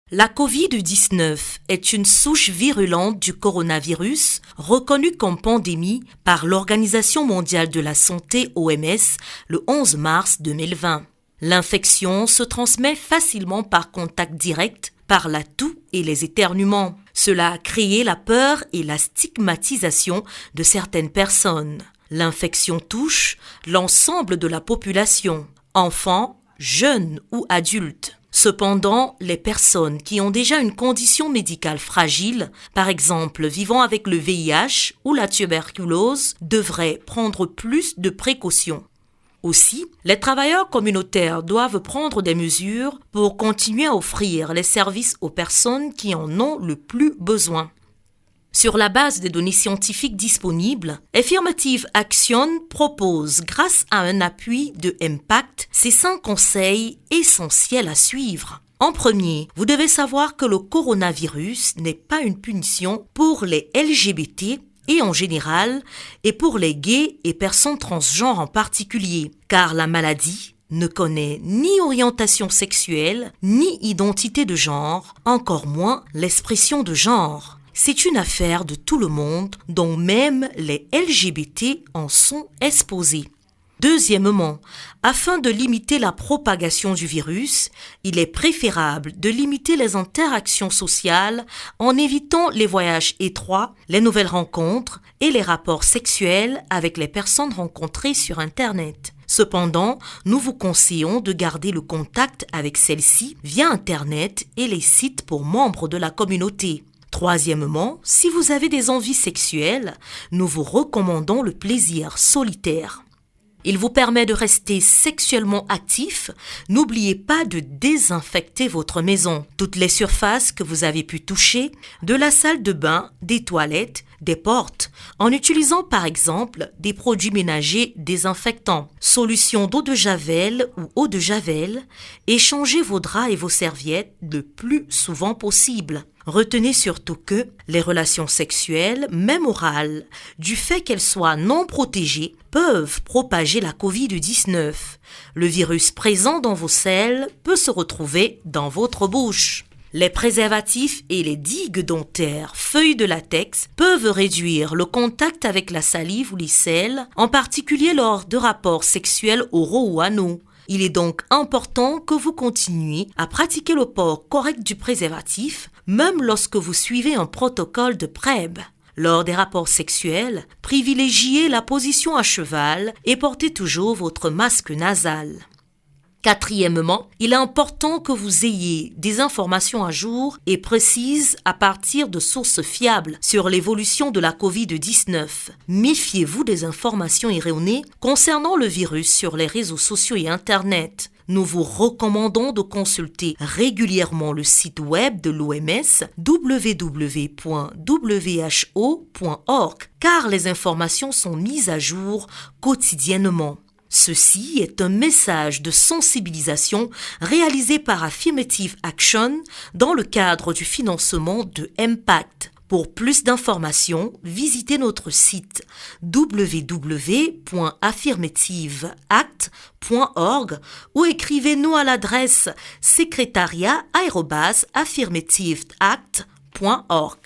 La COVID-19 est une souche virulente du coronavirus reconnue comme pandémie par l'Organisation mondiale de la santé OMS le 11 mars 2020. L'infection se transmet facilement par contact direct, par la toux et les éternuements. Cela a créé la peur et la stigmatisation de certaines personnes. L'infection touche l'ensemble de la population, enfants, jeunes ou adultes. Cependant, les personnes qui ont déjà une condition médicale fragile, par exemple vivant avec le VIH ou la tuberculose, devraient prendre plus de précautions. Aussi, les travailleurs communautaires doivent prendre des mesures pour continuer à offrir les services aux personnes qui en ont le plus besoin. Sur la base des données scientifiques disponibles, Affirmative Action propose, grâce à un appui de Impact, ces 5 conseils essentiels à suivre. En premier, vous devez savoir que le coronavirus n'est pas une punition pour les LGBT et en général, et pour les gays et personnes transgenres en particulier, car la maladie ne connaît ni orientation sexuelle, ni identité de genre, encore moins l'expression de genre. C'est une affaire de tout le monde, dont même les LGBT en sont exposés. Deuxièmement, afin de limiter la propagation du virus, il est préférable de limiter les interactions sociales en évitant les voyages étroits, les nouvelles rencontres et les rapports sexuels avec les personnes rencontrées sur Internet. Cependant, nous vous conseillons de garder le contact avec celles-ci via Internet et les sites pour membres de la communauté. Troisièmement, si vous avez des envies sexuelles, nous vous recommandons le plaisir solitaire. Il vous permet de rester sexuellement actif. N'oubliez pas de désinfecter votre maison, toutes les surfaces que vous avez pu toucher, de la salle de bain, des toilettes, des portes, en utilisant par exemple des produits ménagers désinfectants, solutions d'eau de javel ou eau de javel, et changez vos draps et vos serviettes le plus souvent possible. Retenez surtout que les relations sexuelles, même orales, du fait qu'elles soient non protégées, peuvent propager la COVID-19. Le virus présent dans vos selles peut se retrouver dans votre bouche. Les préservatifs et les digues dentaires, feuilles de latex, peuvent réduire le contact avec la salive ou les selles, en particulier lors de rapports sexuels oraux ou anaux. Il est donc important que vous continuiez à pratiquer le port correct du préservatif, même lorsque vous suivez un protocole de PrEP. Lors des rapports sexuels, privilégiez la position à cheval et portez toujours votre masque nasal. Quatrièmement, il est important que vous ayez des informations à jour et précises à partir de sources fiables sur l'évolution de la COVID-19. Méfiez-vous des informations erronées concernant le virus sur les réseaux sociaux et Internet. Nous vous recommandons de consulter régulièrement le site web de l'OMS www.who.org car les informations sont mises à jour quotidiennement. Ceci est un message de sensibilisation réalisé par Affirmative Action dans le cadre du financement de Impact. Pour plus d'informations, visitez notre site www.affirmativeact.org ou écrivez-nous à l'adresse secretariat@affirmativeact.org.